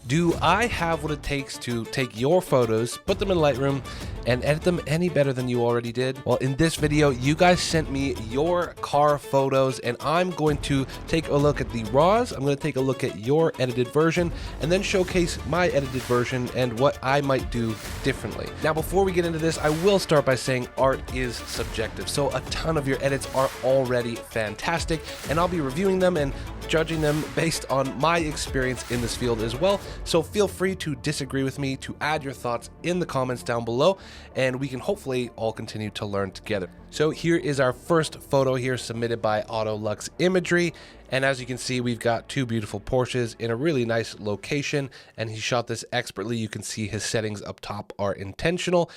Do I have what it takes to take your photos, put them in Lightroom, and edit them any better than you already did? Well, in this video, you guys sent me your car photos, and I'm going to take a look at the RAWs, I'm going to take a look at your edited version, and then showcase my edited version and what I might do differently. Now, before we get into this, I will start by saying art is subjective, so a ton of your edits are already fantastic, and I'll be reviewing them and judging them based on my experience in this field as well. So feel free to disagree with me, to add your thoughts in the comments down below, and we can hopefully all continue to learn together. So here is our first photo here submitted by Autolux Imagery. And as you can see, we've got two beautiful Porsches in a really nice location, and he shot this expertly. You can see his settings up top are intentional.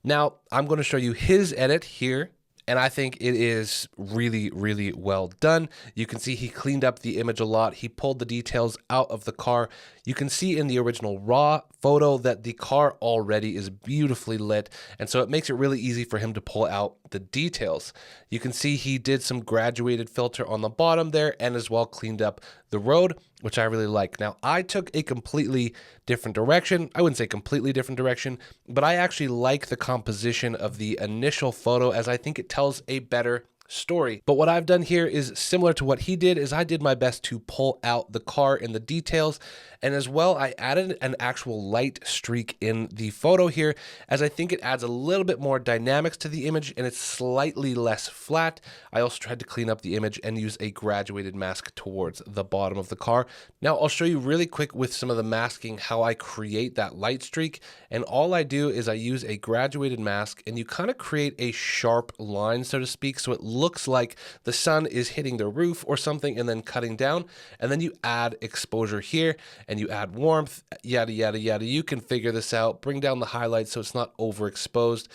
Now, I'm going to show you his edit here, and I think it is really, really well done. You can see he cleaned up the image a lot. He pulled the details out of the car. You can see in the original raw photo that the car already is beautifully lit, and so it makes it really easy for him to pull out the details. You can see he did some graduated filter on the bottom there and as well cleaned up the road, which I really like. Now, I took a completely different direction. I wouldn't say completely different direction, but I actually like the composition of the initial photo as I think it tells a better story. But what I've done here is similar to what he did, is I did my best to pull out the car in the details, and as well I added an actual light streak in the photo here, as I think it adds a little bit more dynamics to the image and it's slightly less flat. I also tried to clean up the image and use a graduated mask towards the bottom of the car. Now I'll show you really quick with some of the masking how I create that light streak, and all I do is I use a graduated mask and you kind of create a sharp line, so to speak, so it looks like the sun is hitting the roof or something and then cutting down, and then you add exposure here and you add warmth, yada yada yada. You can figure this out, bring down the highlights so it's not overexposed.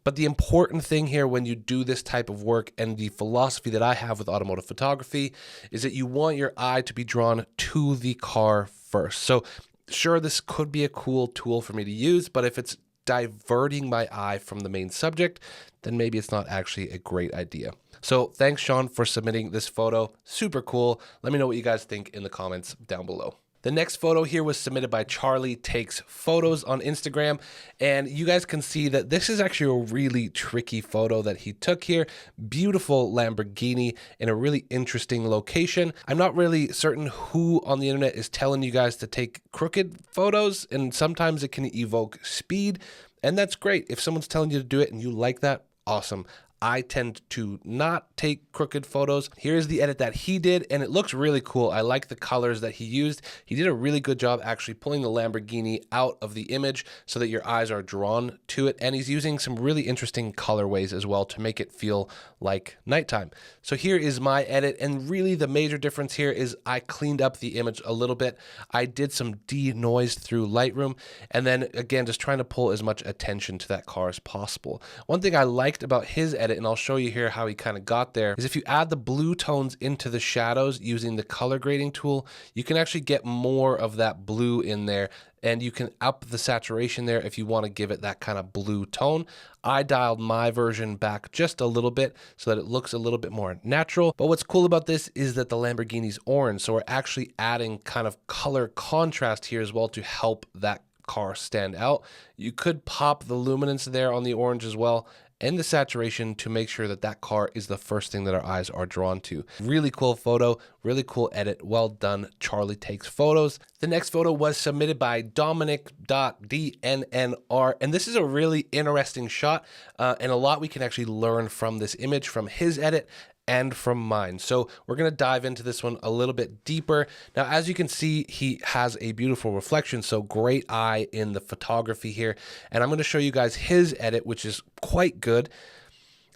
But the important thing here when you do this type of work, and the philosophy that I have with automotive photography, is that you want your eye to be drawn to the car first. So sure, this could be a cool tool for me to use, but if it's diverting my eye from the main subject, then maybe it's not actually a great idea. So thanks, Sean, for submitting this photo. Super cool. Let me know what you guys think in the comments down below. The next photo here was submitted by Charlie Takes Photos on Instagram, and you guys can see that this is actually a really tricky photo that he took here. Beautiful Lamborghini in a really interesting location. I'm not really certain who on the internet is telling you guys to take crooked photos, and sometimes it can evoke speed, and that's great. If someone's telling you to do it and you like that, awesome. I tend to not take crooked photos. Here's the edit that he did, and it looks really cool. I like the colors that he used. He did a really good job actually pulling the Lamborghini out of the image so that your eyes are drawn to it, and he's using some really interesting colorways as well to make it feel like nighttime. So here is my edit, and really the major difference here is I cleaned up the image a little bit. I did some denoise through Lightroom, and then again, just trying to pull as much attention to that car as possible. One thing I liked about his edit, and I'll show you here how he kind of got there, is if you add the blue tones into the shadows using the color grading tool, you can actually get more of that blue in there, and you can up the saturation there if you want to give it that kind of blue tone. I dialed my version back just a little bit so that it looks a little bit more natural. But what's cool about this is that the Lamborghini's orange, so we're actually adding kind of color contrast here as well to help that car stand out. You could pop the luminance there on the orange as well, and the saturation, to make sure that that car is the first thing that our eyes are drawn to. Really cool photo, really cool edit. Well done, Charlie Takes Photos. The next photo was submitted by Dominic.DNNR, and this is a really interesting shot, and a lot we can actually learn from this image, from his edit and from mine. So we're going to dive into this one a little bit deeper. Now, as you can see, he has a beautiful reflection, so great eye in the photography here. And I'm going to show you guys his edit, which is quite good.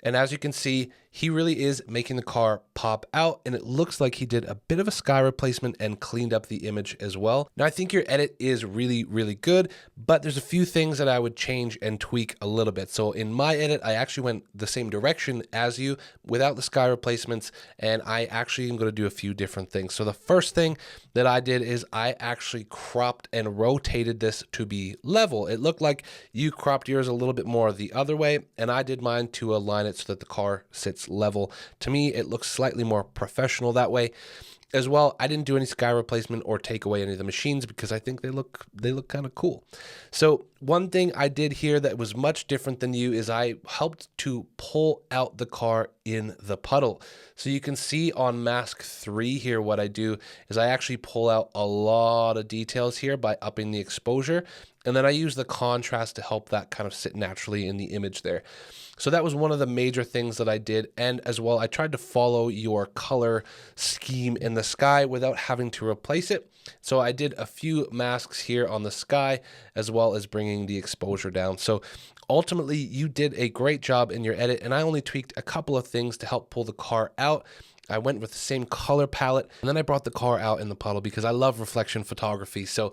And as you can see, he really is making the car pop out, and it looks like he did a bit of a sky replacement and cleaned up the image as well. Now, I think your edit is really, really good, but there's a few things that I would change and tweak a little bit. So in my edit, I actually went the same direction as you without the sky replacements, and I actually am going to do a few different things. So the first thing that I did is I actually cropped and rotated this to be level. It looked like you cropped yours a little bit more the other way, and I did mine to align it so that the car sits level. To me, it looks slightly more professional that way. As well, I didn't do any sky replacement or take away any of the machines because I think they look kind of cool. So one thing I did here that was much different than you is I helped to pull out the car in the puddle. So you can see on mask 3 here, what I do is I actually pull out a lot of details here by upping the exposure. And then I use the contrast to help that kind of sit naturally in the image there. So that was one of the major things that I did. And as well, I tried to follow your color scheme in the sky without having to replace it. So I did a few masks here on the sky, as well as bringing the exposure down. So ultimately, you did a great job in your edit, and I only tweaked a couple of things to help pull the car out. I went with the same color palette, and then I brought the car out in the puddle because I love reflection photography. So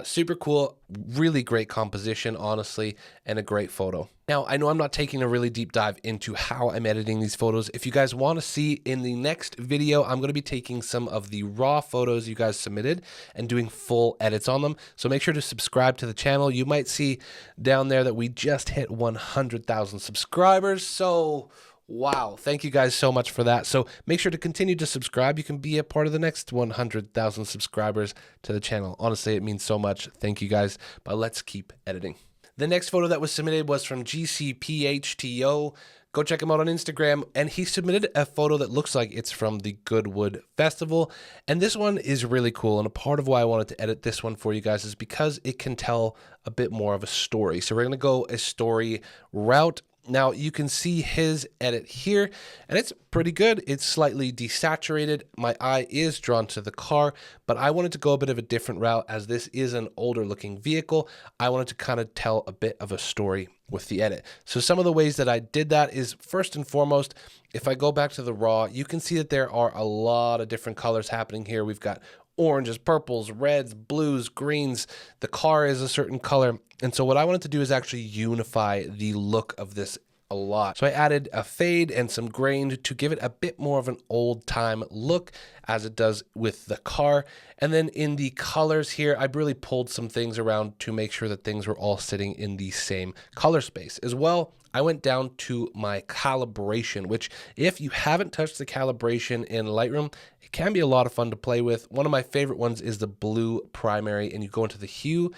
super cool, really great composition, honestly, and a great photo. Now, I know I'm not taking a really deep dive into how I'm editing these photos. If you guys want to see in the next video, I'm going to be taking some of the raw photos you guys submitted and doing full edits on them. So make sure to subscribe to the channel. You might see down there that we just hit 100,000 subscribers. So wow, thank you guys so much for that. So make sure to continue to subscribe. You can be a part of the next 100,000 subscribers to the channel. Honestly, it means so much. Thank you guys, but let's keep editing. The next photo that was submitted was from GCPHTO. Go check him out on Instagram, and he submitted a photo that looks like it's from the Goodwood Festival, and this one is really cool, and a part of why I wanted to edit this one for you guys is because it can tell a bit more of a story. So we're going to go a story route. Now you can see his edit here, and it's pretty good. It's slightly desaturated. My eye is drawn to the car, but I wanted to go a bit of a different route as this is an older looking vehicle. I wanted to kind of tell a bit of a story with the edit. So some of the ways that I did that is, first and foremost, if I go back to the raw, you can see that there are a lot of different colors happening here. We've got oranges, purples, reds, blues, greens. The car is a certain color. And so what I wanted to do is actually unify the look of this a lot. So I added a fade and some grain to give it a bit more of an old time look as it does with the car. And then in the colors here, I really pulled some things around to make sure that things were all sitting in the same color space. As well, I went down to my calibration, which if you haven't touched the calibration in Lightroom, it can be a lot of fun to play with. One of my favorite ones is the blue primary, and you go into the hue,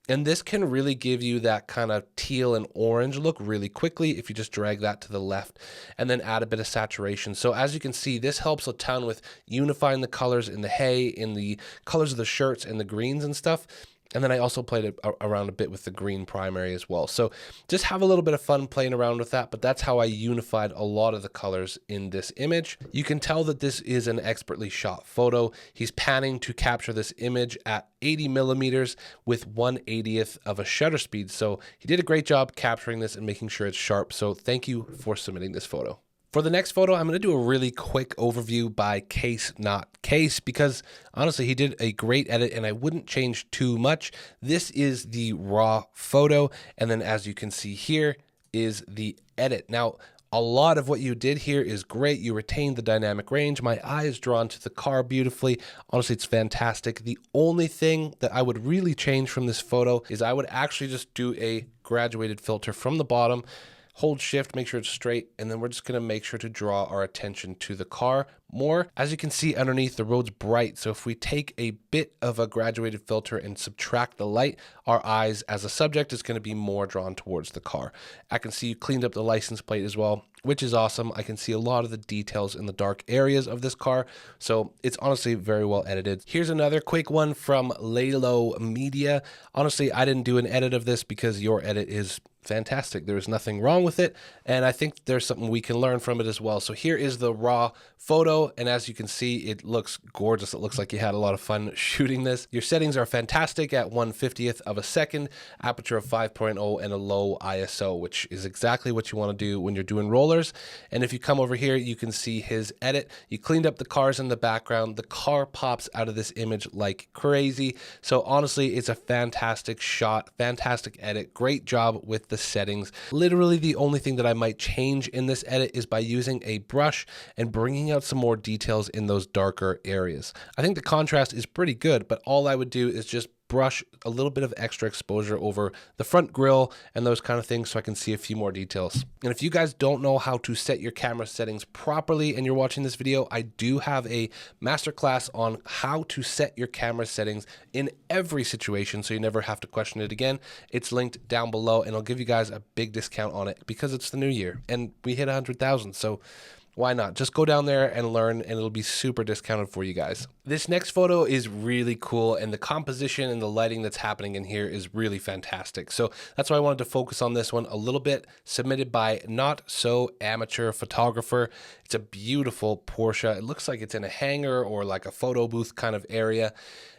and this can really give you that kind of teal and orange look really quickly if you just drag that to the left and then add a bit of saturation. So as you can see, this helps a ton with unifying the colors in the hay, in the colors of the shirts and the greens and stuff. And then I also played it around a bit with the green primary as well. So just have a little bit of fun playing around with that, but that's how I unified a lot of the colors in this image. You can tell that this is an expertly shot photo. He's panning to capture this image at 80 millimeters with 1/80th of a shutter speed. So he did a great job capturing this and making sure it's sharp. So thank you for submitting this photo. For the next photo, I'm going to do a really quick overview by case, not case, because honestly, he did a great edit and I wouldn't change too much. This is the raw photo. And then as you can see here is the edit. Now, a lot of what you did here is great. You retained the dynamic range. My eye is drawn to the car beautifully. Honestly, it's fantastic. The only thing that I would really change from this photo is I would actually just do a graduated filter from the bottom. Hold shift, make sure it's straight, and then we're just going to make sure to draw our attention to the car more. As you can see underneath, the road's bright, so if we take a bit of a graduated filter and subtract the light, our eyes as a subject is going to be more drawn towards the car. I can see you cleaned up the license plate as well, which is awesome. I can see a lot of the details in the dark areas of this car, so it's honestly very well edited. Here's another quick one from Lalo Media. Honestly, I didn't do an edit of this because your edit is fantastic. There is nothing wrong with it, and I think there's something we can learn from it as well. So here is the raw photo, and as you can see, it looks gorgeous. It looks like you had a lot of fun shooting this. Your settings are fantastic at 1/50th of a second, aperture of 5.0, and a low ISO, which is exactly what you want to do when you're doing rollers. And if you come over here, you can see his edit. You cleaned up the cars in the background. The car pops out of this image like crazy. So honestly, it's a fantastic shot, fantastic edit. Great job with the settings. Literally the only thing that I might change in this edit is by using a brush and bringing out some more details in those darker areas. I think the contrast is pretty good, but all I would do is just brush a little bit of extra exposure over the front grille and those kind of things so I can see a few more details. And if you guys don't know how to set your camera settings properly and you're watching this video, I do have a masterclass on how to set your camera settings in every situation so you never have to question it again. It's linked down below and I'll give you guys a big discount on it because it's the new year and we hit 100,000. So why not? Just go down there and learn and it'll be super discounted for you guys. This next photo is really cool and the composition and the lighting that's happening in here is really fantastic. So that's why I wanted to focus on this one a little bit. Submitted by Not So Amateur Photographer. It's a beautiful Porsche. It looks like it's in a hangar or like a photo booth kind of area.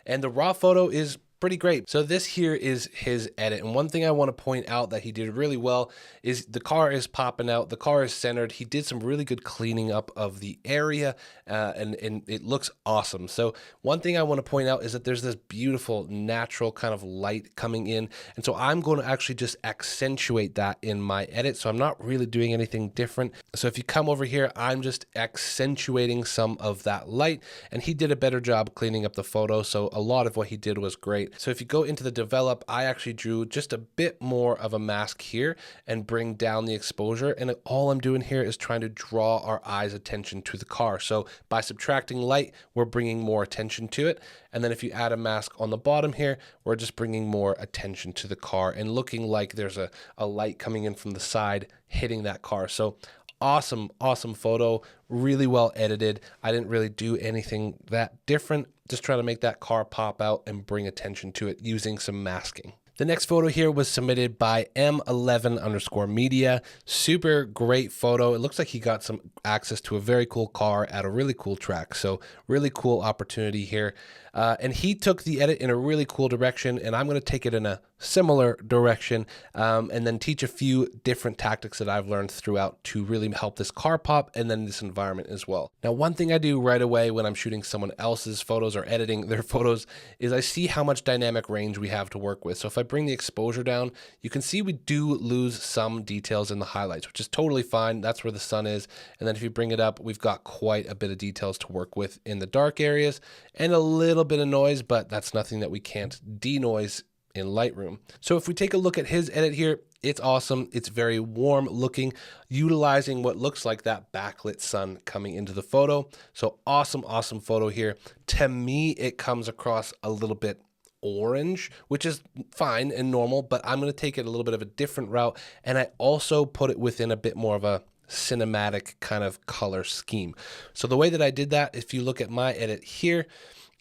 And the raw photo is pretty great. So this here is his edit. And one thing I want to point out that he did really well is the car is popping out. The car is centered. He did some really good cleaning up of the area and it looks awesome. So one thing I want to point out is that there's this beautiful natural kind of light coming in. And so I'm going to actually just accentuate that in my edit. So I'm not really doing anything different. So if you come over here, I'm just accentuating some of that light and he did a better job cleaning up the photo. So a lot of what he did was great. So if you go into the develop, I actually drew just a bit more of a mask here and bring down the exposure. And all I'm doing here is trying to draw our eyes' attention to the car. So by subtracting light, we're bringing more attention to it. And then if you add a mask on the bottom here, we're just bringing more attention to the car and looking like there's a light coming in from the side hitting that car. So awesome photo, really well edited. I didn't really do anything that different, just trying to make that car pop out and bring attention to it using some masking. The next photo here was submitted by M11_media. Super great photo. It looks like he got some access to a very cool car at a really cool track. So really cool opportunity here. And he took the edit in a really cool direction, and I'm going to take it in a similar direction and then teach a few different tactics that I've learned throughout to really help this car pop and then this environment as well. Now, one thing I do right away when I'm shooting someone else's photos or editing their photos is I see how much dynamic range we have to work with. So if I bring the exposure down, you can see we do lose some details in the highlights, which is totally fine. That's where the sun is. And then if you bring it up, we've got quite a bit of details to work with in the dark areas and a little bit of noise, but that's nothing that we can't denoise in Lightroom. So if we take a look at his edit here, it's awesome. It's very warm looking, utilizing what looks like that backlit sun coming into the photo. So awesome photo here. To me, it comes across a little bit orange, which is fine and normal, but I'm going to take it a little bit of a different route. And I also put it within a bit more of a cinematic kind of color scheme. So the way that I did that, if you look at my edit here,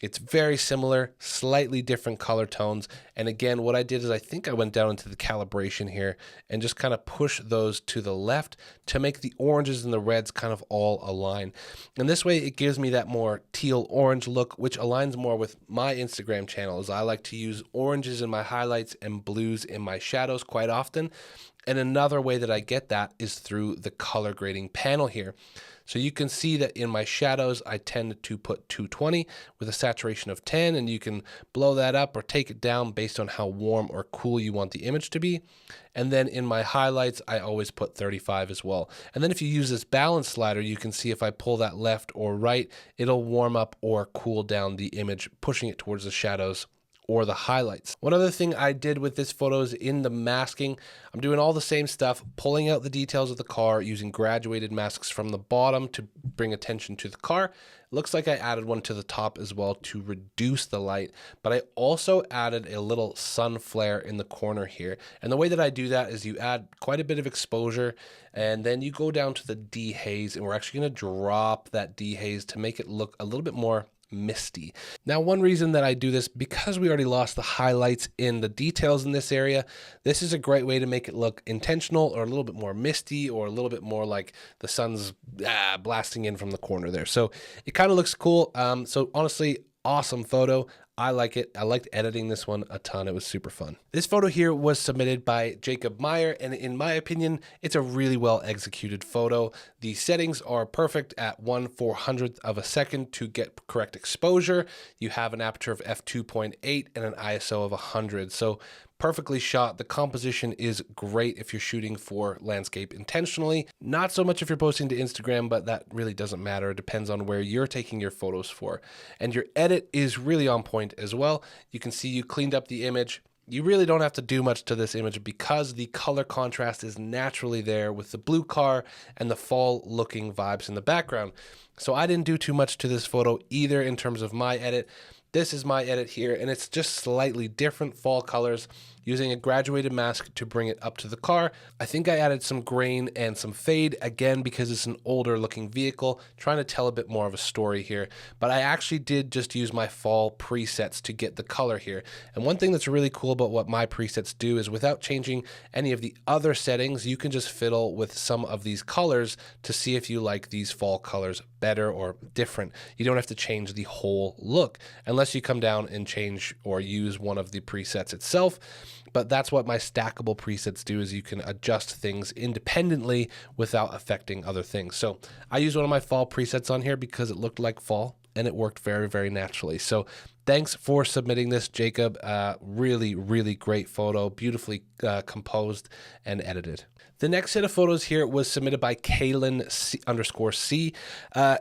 it's very similar, slightly different color tones. And again, what I did is I think I went down into the calibration here and just kind of push those to the left to make the oranges and the reds kind of all align. And this way it gives me that more teal orange look, which aligns more with my Instagram channel, as I like to use oranges in my highlights and blues in my shadows quite often. And another way that I get that is through the color grading panel here. So you can see that in my shadows, I tend to put 220 with a saturation of 10, and you can blow that up or take it down based on how warm or cool you want the image to be. And then in my highlights, I always put 35 as well. And then if you use this balance slider, you can see if I pull that left or right, it'll warm up or cool down the image, pushing it towards the shadows or the highlights. One other thing I did with this photo is in the masking, I'm doing all the same stuff, pulling out the details of the car using graduated masks from the bottom to bring attention to the car. It looks like I added one to the top as well to reduce the light, but I also added a little sun flare in the corner here. And the way that I do that is you add quite a bit of exposure and then you go down to the dehaze, and we're actually going to drop that dehaze to make it look a little bit more misty. Now, one reason that I do this, because we already lost the highlights in the details in this area, this is a great way to make it look intentional or a little bit more misty or a little bit more like the sun's blasting in from the corner there. So it kind of looks cool. So honestly, awesome photo. I like it. I liked editing this one a ton. It was super fun. This photo here was submitted by Jacob Meyer, and in my opinion, it's a really well executed photo. The settings are perfect at 1/400th of a second to get correct exposure. You have an aperture of f2.8 and an ISO of 100. So perfectly shot. The composition is great if you're shooting for landscape intentionally. Not so much if you're posting to Instagram, but that really doesn't matter. It depends on where you're taking your photos for. And your edit is really on point as well. You can see you cleaned up the image. You really don't have to do much to this image because the color contrast is naturally there with the blue car and the fall looking vibes in the background. So I didn't do too much to this photo either in terms of my edit. This is my edit here, and it's just slightly different fall colors using a graduated mask to bring it up to the car. I think I added some grain and some fade, again, because it's an older looking vehicle, trying to tell a bit more of a story here. But I actually did just use my fall presets to get the color here. And one thing that's really cool about what my presets do is without changing any of the other settings, you can just fiddle with some of these colors to see if you like these fall colors better or different. You don't have to change the whole look unless you come down and change or use one of the presets itself. But that's what my stackable presets do, is you can adjust things independently without affecting other things. So I use one of my fall presets on here because it looked like fall and it worked very, very naturally. So thanks for submitting this, Jacob. Really, really great photo, beautifully composed and edited. The next set of photos here was submitted by Kaylin_C.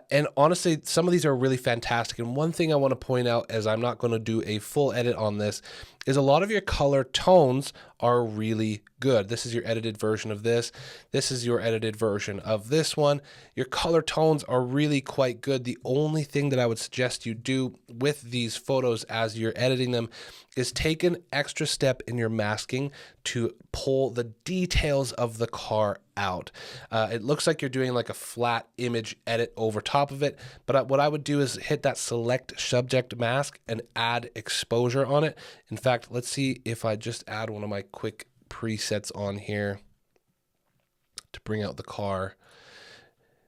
And honestly, some of these are really fantastic. And one thing I want to point out, as I'm not going to do a full edit on this, is a lot of your color tones are really good. This is your edited version of this. This is your edited version of this one. Your color tones are really quite good. The only thing that I would suggest you do with these photos as you're editing them is take an extra step in your masking to pull the details of the car out. It looks like you're doing like a flat image edit over top of it, but what I would do is hit that select subject mask and add exposure on it. In fact, let's see if I just add one of my quick presets on here to bring out the car.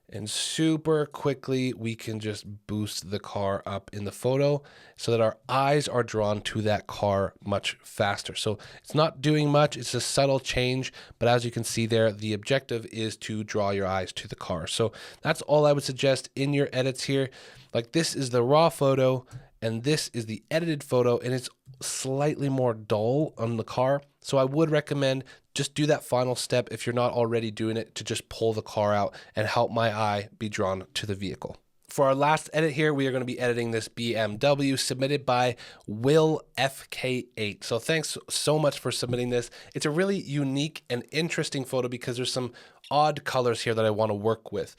And super quickly, we can just boost the car up in the photo so that our eyes are drawn to that car much faster. So it's not doing much, it's a subtle change, but as you can see there, the objective is to draw your eyes to the car. So that's all I would suggest in your edits here. Like, this is the raw photo and this is the edited photo, and it's slightly more dull on the car. So I would recommend just do that final step if you're not already doing it, to just pull the car out and help my eye be drawn to the vehicle. For our last edit here, we are going to be editing this BMW submitted by Will FK8. So thanks so much for submitting this. It's a really unique and interesting photo because there's some odd colors here that I want to work with.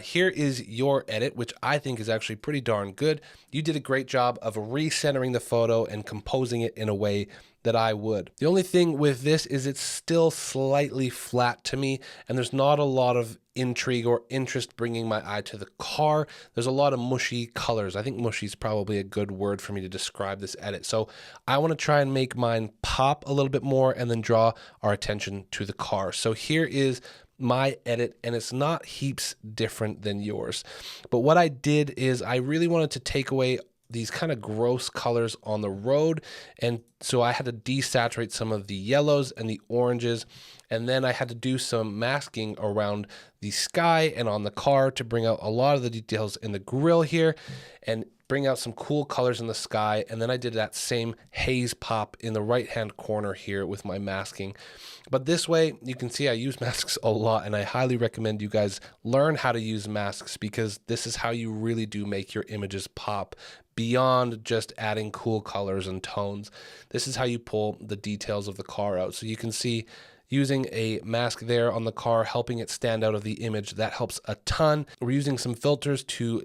Here is your edit, which I think is actually pretty darn good. You did a great job of recentering the photo and composing it in a way that I would. The only thing with this is it's still slightly flat to me, and there's not a lot of intrigue or interest bringing my eye to the car. There's a lot of mushy colors. I think mushy is probably a good word for me to describe this edit. So I want to try and make mine pop a little bit more and then draw our attention to the car. So here is my edit, and it's not heaps different than yours. But what I did is I really wanted to take away these kind of gross colors on the road, and so I had to desaturate some of the yellows and the oranges, and then I had to do some masking around the sky and on the car to bring out a lot of the details in the grille here and bring out some cool colors in the sky. And then I did that same haze pop in the right hand corner here with my masking. But this way, you can see I use masks a lot, and I highly recommend you guys learn how to use masks, because this is how you really do make your images pop beyond just adding cool colors and tones. This is how you pull the details of the car out. So you can see using a mask there on the car, helping it stand out of the image. That helps a ton. We're using some filters to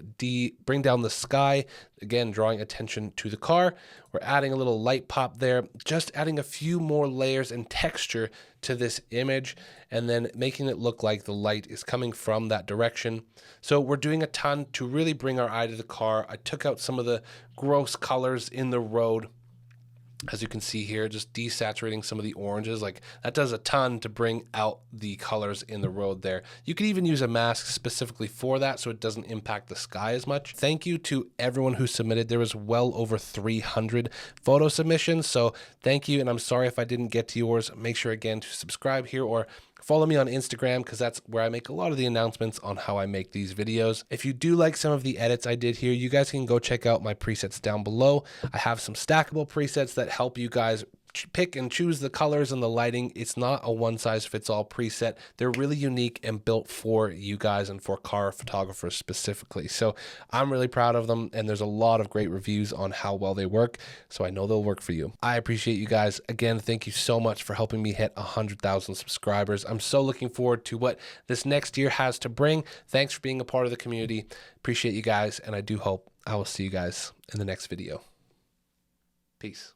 bring down the sky, again, drawing attention to the car. We're adding a little light pop there, just adding a few more layers and texture to this image, and then making it look like the light is coming from that direction. So we're doing a ton to really bring our eye to the car. I took out some of the gross colors in the road, as you can see here, just desaturating some of the oranges. Like, that does a ton to bring out the colors in the road there. You could even use a mask specifically for that so it doesn't impact the sky as much. Thank you to everyone who submitted. There was well over 300 photo submissions, so thank you, and I'm sorry if I didn't get to yours. Make sure again to subscribe here or follow me on Instagram, because that's where I make a lot of the announcements on how I make these videos. If you do like some of the edits I did here, you guys can go check out my presets down below. I have some stackable presets that help you guys pick and choose the colors and the lighting. It's not a one-size-fits-all preset. They're really unique and built for you guys and for car photographers specifically. So I'm really proud of them, and there's a lot of great reviews on how well they work, so I know they'll work for you. I appreciate you guys. Again, thank you so much for helping me hit 100,000 subscribers. I'm so looking forward to what this next year has to bring. Thanks for being a part of the community. Appreciate you guys, and I do hope I will see you guys in the next video. Peace.